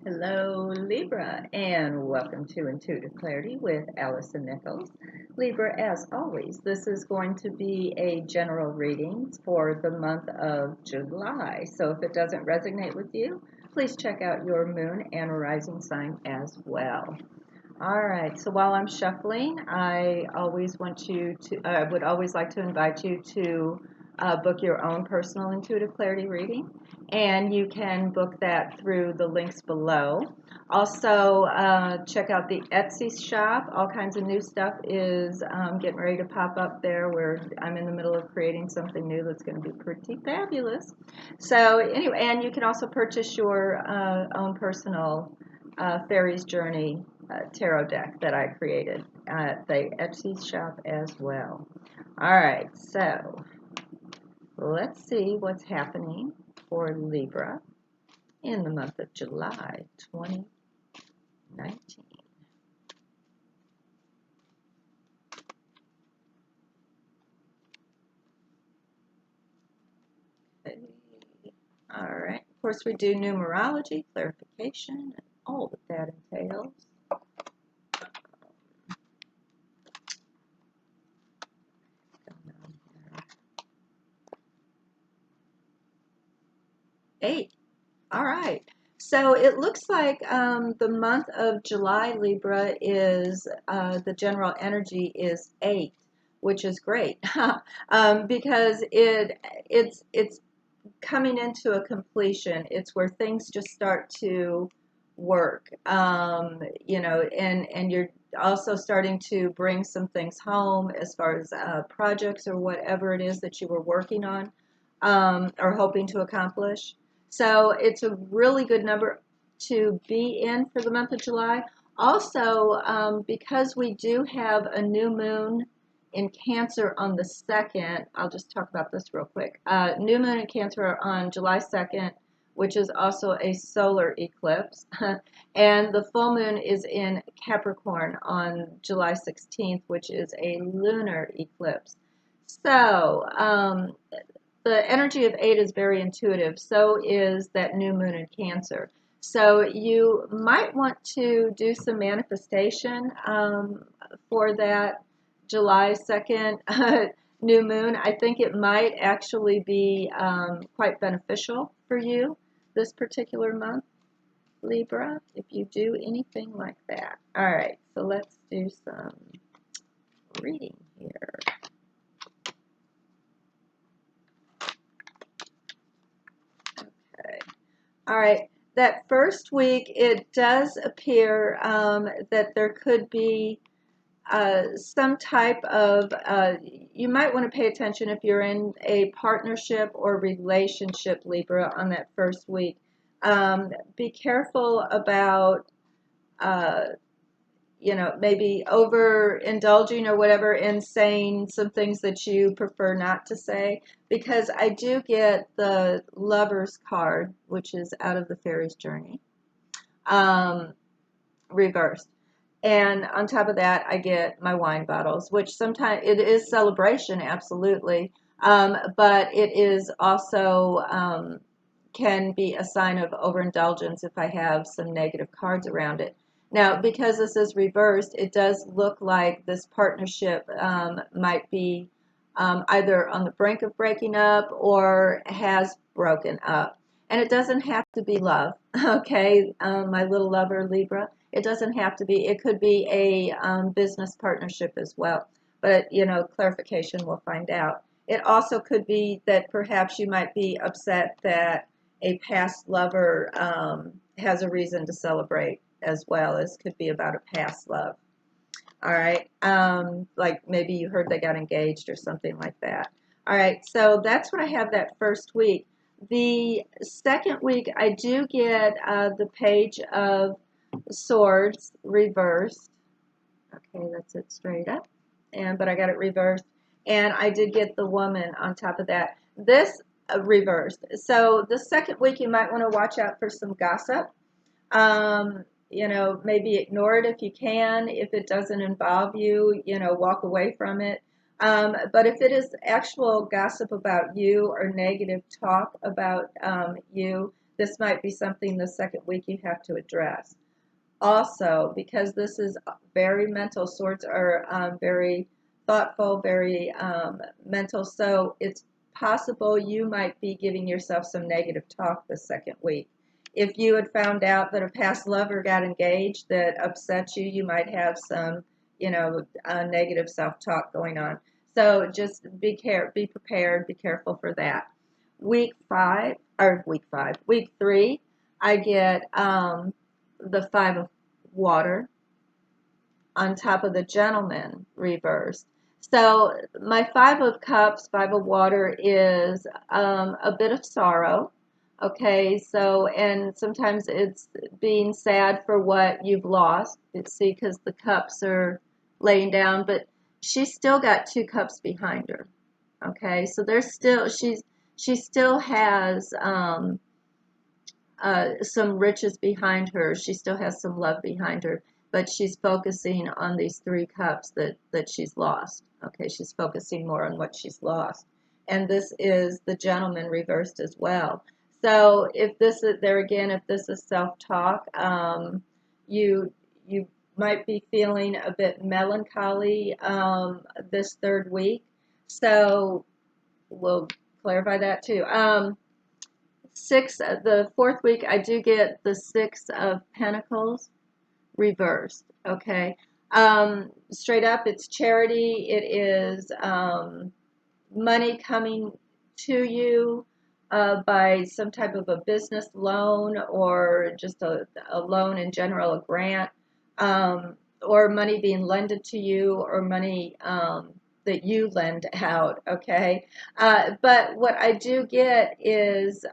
Hello, Libra, and welcome to Intuitive Clarity with Allison Nichols. Libra, as always, this is going to be a general reading for the month of July. So if it doesn't resonate with you, please check out your moon and rising sign as well. All right, so while I'm shuffling, I always want you to, I would always like to invite you to book your own personal intuitive clarity reading, and you can book that through the links below. Also, check out the Etsy shop. All kinds of new stuff is getting ready to pop up there where I'm in the middle of creating something new that's going to be pretty fabulous. So anyway, and you can also purchase your own personal Fairy's Journey tarot deck that I created at the Etsy shop as well. All right, so let's see what's happening for Libra in the month of July 2019. Okay. All right, of course we do numerology, clarification, and all that that entails. 8. All right. So it looks like the month of July, Libra, is the general energy is 8, which is great because it's coming into a completion. It's where things just start to work, and you're also starting to bring some things home as far as projects or whatever it is that you were working on or hoping to accomplish. So it's a really good number to be in for the month of July. Also, because we do have a new moon in Cancer on the 2nd, I'll just talk about this real quick. New moon in Cancer on July 2nd, which is also a solar eclipse. And the full moon is in Capricorn on July 16th, which is a lunar eclipse. So, the energy of 8 is very intuitive. So is that new moon in Cancer. So you might want to do some manifestation for that July 2nd new moon. I think it might actually be quite beneficial for you this particular month, Libra, if you do anything like that. All right, so let's do some reading here. Okay. All right. That first week, it does appear that there could be some type of, you might want to pay attention if you're in a partnership or relationship, Libra, on that first week. Be careful about maybe overindulging or whatever in saying some things that you prefer not to say, because I do get the Lover's card, which is out of the Fairy's Journey, reversed. And on top of that, I get my wine bottles, which sometimes it is celebration, absolutely, but it is also can be a sign of overindulgence if I have some negative cards around it. Now, because this is reversed, it does look like this partnership might be either on the brink of breaking up or has broken up. And it doesn't have to be love, okay, my little lover, Libra. It doesn't have to be. It could be a business partnership as well. But, clarification, we'll find out. It also could be that perhaps you might be upset that a past lover has a reason to celebrate as well. As could be about a past love. All right. Like maybe you heard they got engaged or something like that. All right. So that's what I have that first week. The second week, I do get the Page of Swords reversed. Okay, that's it straight up. But I got it reversed. And I did get the Woman on top of that. This reversed. So the second week, you might want to watch out for some gossip. Maybe ignore it if you can. If it doesn't involve you, walk away from it. But if it is actual gossip about you or negative talk about you, this might be something the second week you have to address. Also, because this is very mental, swords are very thoughtful, very mental, so it's possible you might be giving yourself some negative talk the second week. If you had found out that a past lover got engaged that upset you, you might have some, negative self-talk going on. So just be prepared, be careful for that. Week 3, I get the Five of Water on top of the Gentleman reversed. So my Five of Cups, Five of Water is a bit of sorrow. Okay, so, and sometimes it's being sad for what you've lost. See, because the cups are laying down, but she's still got 2 cups behind her. Okay, so there's still, she still has some riches behind her. She still has some love behind her, but she's focusing on these 3 cups that she's lost. Okay, she's focusing more on what she's lost. And this is the Gentleman reversed as well. So if this is, there again, if this is self-talk, you might be feeling a bit melancholy this 3rd week. So we'll clarify that too. The 4th week, I do get the 6 of Pentacles reversed. Okay, straight up, it's charity. It is money coming to you by some type of a business loan, or just a loan in general, a grant, or money being lended to you, or money that you lend out. Okay, but what I do get is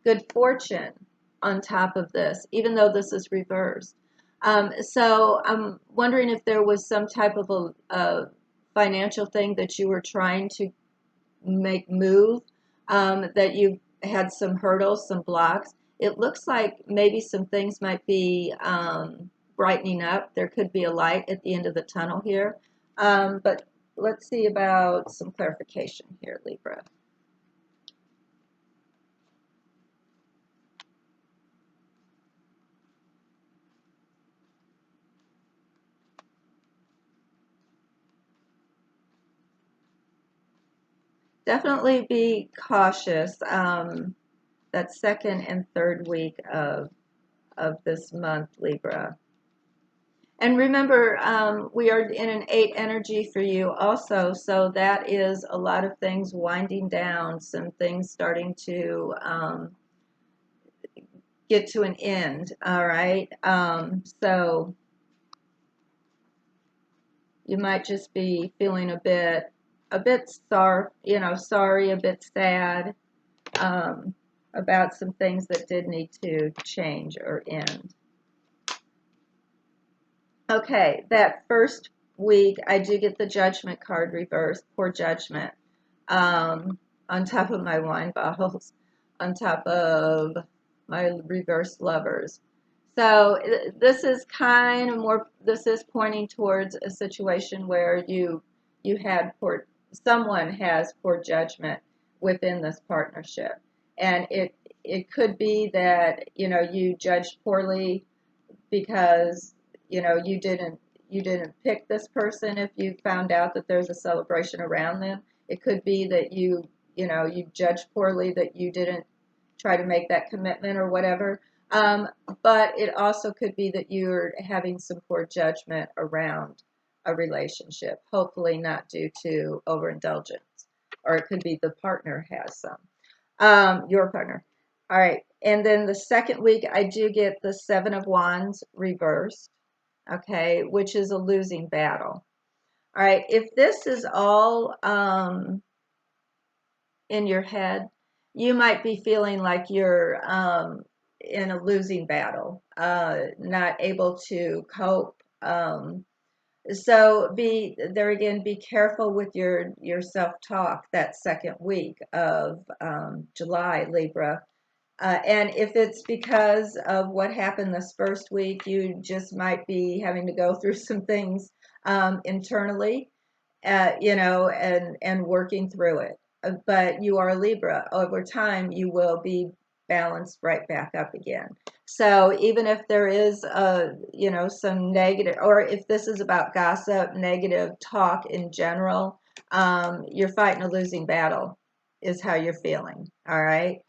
good fortune on top of this, even though this is reversed. So I'm wondering if there was some type of a financial thing that you were trying to make move, that you had some hurdles, some blocks. It looks like maybe some things might be brightening up. There could be a light at the end of the tunnel here. But let's see about some clarification here, Libra. Definitely be cautious that 2nd and 3rd week of this month, Libra. And remember, we are in an 8 energy for you also, so that is a lot of things winding down, some things starting to get to an end. All right, so you might just be feeling a bit sorry, a bit sad about some things that did need to change or end. Okay, that 1st week, I do get the Judgment card reversed, poor judgment, on top of my wine bottles, on top of my reversed lovers. So this is kind of more, this is pointing towards a situation where you had someone has poor judgment within this partnership. And it could be that, you judged poorly because, you didn't pick this person. If you found out that there's a celebration around them, it could be that you judged poorly, that you didn't try to make that commitment or whatever. But it also could be that you're having some poor judgment around a relationship, hopefully not due to overindulgence, or it could be the partner has some, your partner. All right, and then the 2nd week, I do get the 7 of Wands reversed, okay, which is a losing battle. All right, if this is all in your head, you might be feeling like you're in a losing battle, not able to cope. So be careful with your self-talk that 2nd week of July, Libra. And if it's because of what happened this 1st week, you just might be having to go through some things internally, and working through it. But you are Libra. Over time, you will be balance right back up again. So even if there is some negative, or if this is about gossip, negative talk in general, you're fighting a losing battle is how you're feeling. All right.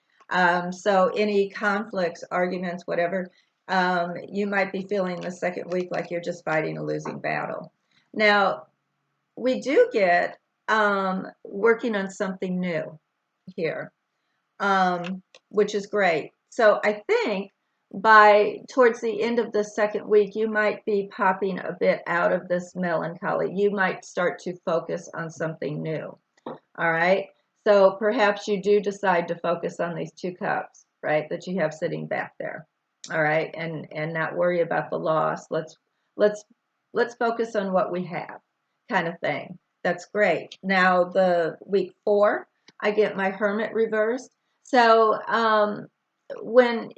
So any conflicts, arguments, whatever, you might be feeling the second week like you're just fighting a losing battle. Now, we do get working on something new here, which is great. So I think by towards the end of the second week, you might be popping a bit out of this melancholy. You might start to focus on something new. All right. So perhaps you do decide to focus on these 2 cups, right, that you have sitting back there. All right, and not worry about the loss. Let's let's focus on what we have, kind of thing. That's great. Now the week 4, I get my Hermit reversed. So when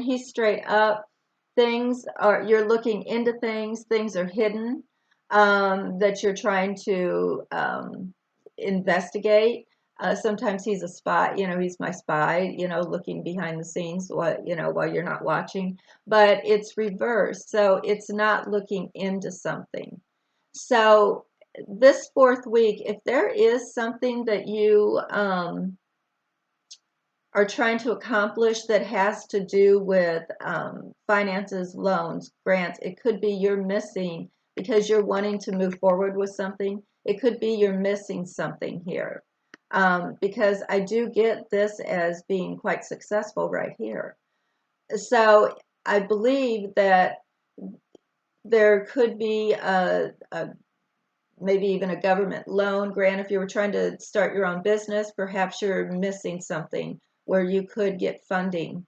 he's straight up, things are you're looking into things. Things are hidden that you're trying to investigate. Sometimes he's a spy, he's my spy, looking behind the scenes while you're not watching, but it's reversed. So it's not looking into something. So this 4th week, if there is something that you are trying to accomplish that has to do with finances, loans, grants, it could be you're missing because you're wanting to move forward with something. It could be you're missing something here, because I do get this as being quite successful right here. So I believe that there could be maybe even a government loan grant. If you were trying to start your own business, perhaps you're missing something where you could get funding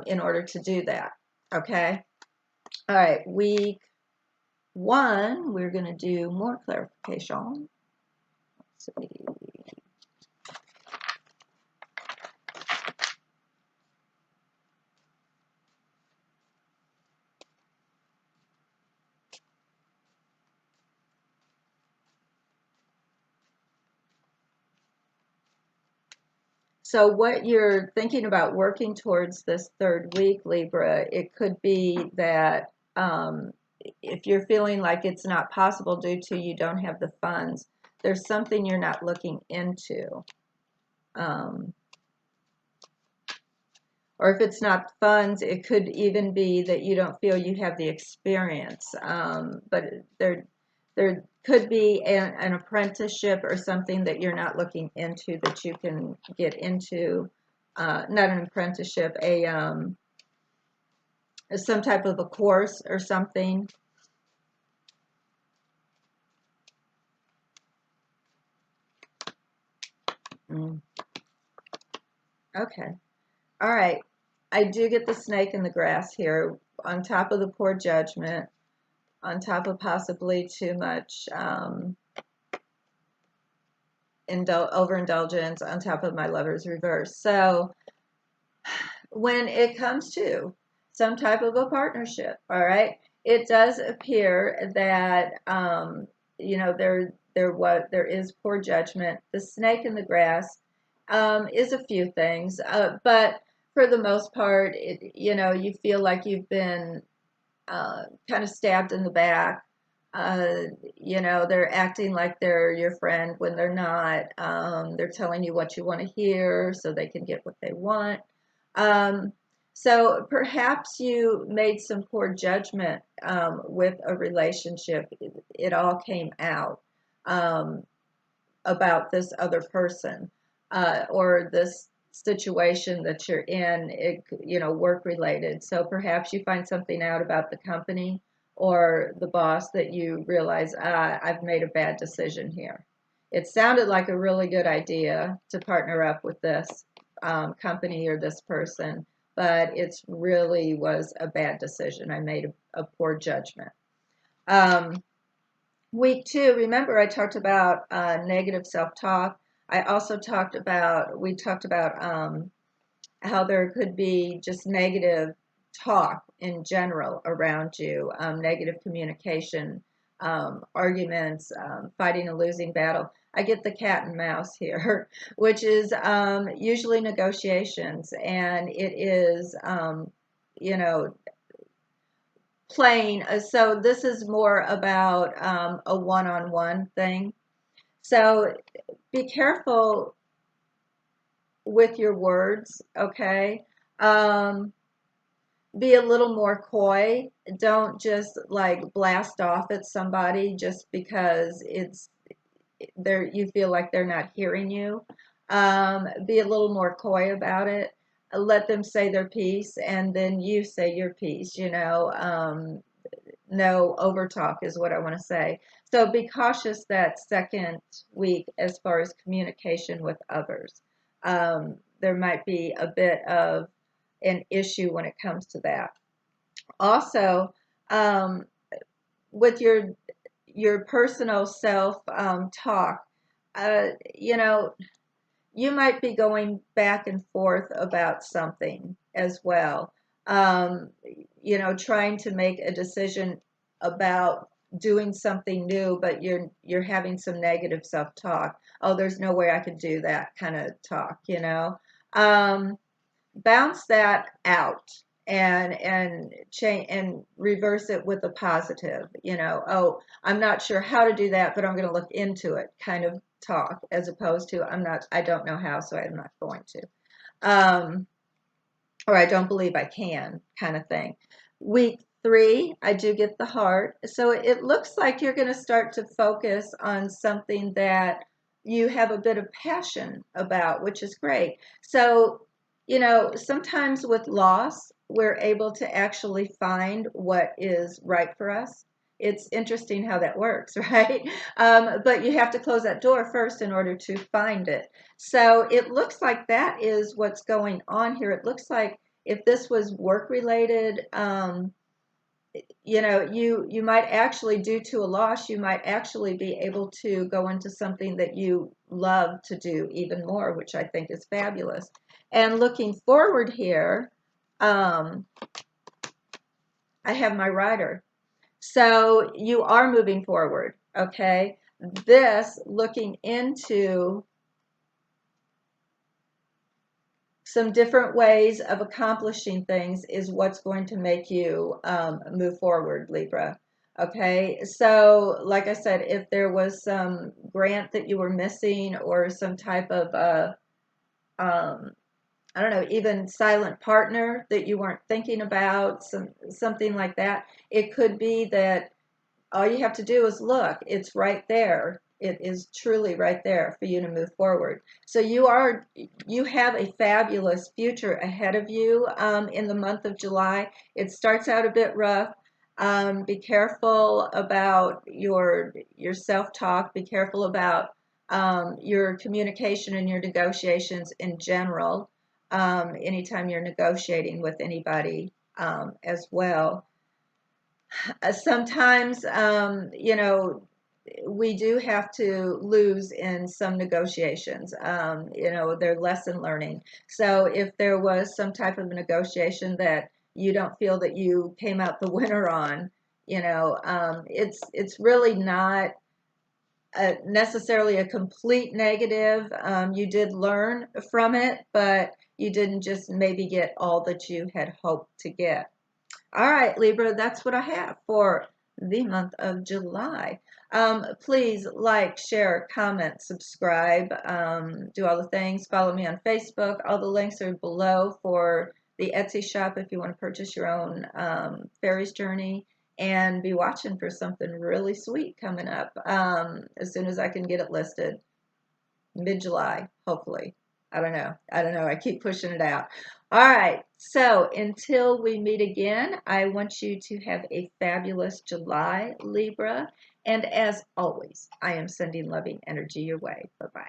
in order to do that. Okay. All right. Week 1, we're going to do more clarification. Let's see. So what you're thinking about working towards this 3rd week, Libra, it could be that if you're feeling like it's not possible due to you don't have the funds, there's something you're not looking into. Or if it's not funds, it could even be that you don't feel you have the experience. But there could be an apprenticeship or something that you're not looking into that you can get into. Not an apprenticeship, some type of a course or something. Okay. All right. I do get the snake in the grass here on top of the poor judgment, on top of possibly too much overindulgence, on top of my lover's reverse. So when it comes to some type of a partnership, all right, it does appear that there is poor judgment. The snake in the grass is a few things, but for the most part, you feel like you've been kind of stabbed in the back. They're acting like they're your friend when they're not. They're telling you what you want to hear so they can get what they want. So perhaps you made some poor judgment with a relationship. It all came out about this other person or this situation that you're in, work related. So perhaps you find something out about the company or the boss that you realize, I've made a bad decision here. It sounded like a really good idea to partner up with this company or this person, but it really was a bad decision. I made a poor judgment. Week 2, remember I talked about negative self-talk. We talked about how there could be just negative talk in general around you, negative communication. arguments, fighting a losing battle. I get the cat and mouse here, which is usually negotiations, and it is, you know, playing. So this is more about a one-on-one thing. So be careful with your words, okay? Be a little more coy. Don't just like blast off at somebody just because it's there you feel like they're not hearing you. Be a little more coy about it. Let them say their piece and then you say your piece, you know. No overtalk is what I want to say. So be cautious that second week as far as communication with others. There might be a bit of an issue when it comes to that. Also, um, with your personal self talk, you know, you might be going back and forth about something as well. Um, you know, trying to make a decision about doing something new, but you're having some negative self-talk. Oh, there's no way I could do that kind of talk, you know. Um, Bounce that out and change and reverse it with a positive, you know. Oh, I'm not sure how to do that, but I'm going to look into it kind of talk, as opposed to I don't know how, so I'm not going to. um or I don't believe I can kind of thing. Week 3, I do get the heart. So it looks like you're going to start to focus on something that you have a bit of passion about, which is great. So, you know, sometimes with loss, we're able to actually find what is right for us. It's interesting how that works, right? But you have to close that door first in order to find it. So it looks like that is what's going on here. It looks like if this was work related, you know, you might actually, due to a loss, you might actually be able to go into something that you love to do even more, which I think is fabulous. And looking forward here, I have my rider. So you are moving forward, okay? This looking into some different ways of accomplishing things is what's going to make you move forward, Libra. Okay, so like I said, if there was some grant that you were missing or some type of, um, I don't know, even silent partner that you weren't thinking about, something like that, it could be that all you have to do is look. It's right there. It is truly right there for you to move forward. So you have a fabulous future ahead of you in the month of July. It starts out a bit rough. Be careful about your self-talk. Be careful about your communication and your negotiations in general. Anytime you're negotiating with anybody as well. Sometimes, you know, we do have to lose in some negotiations. You know, they're lesson learning. So if there was some type of negotiation that you don't feel that you came out the winner on, you know, it's really not necessarily a complete negative. You did learn from it, but you didn't just maybe get all that you had hoped to get. All right, Libra, that's what I have for the month of July. Please like, share, comment, subscribe, do all the things. Follow me on Facebook. All the links are below for the Etsy shop if you want to purchase your own fairies journey. And be watching for something really sweet coming up as soon as I can get it listed. Mid-July, hopefully. I don't know. I don't know. I keep pushing it out. All right. So until we meet again, I want you to have a fabulous July, Libra. And as always, I am sending loving energy your way. Bye-bye.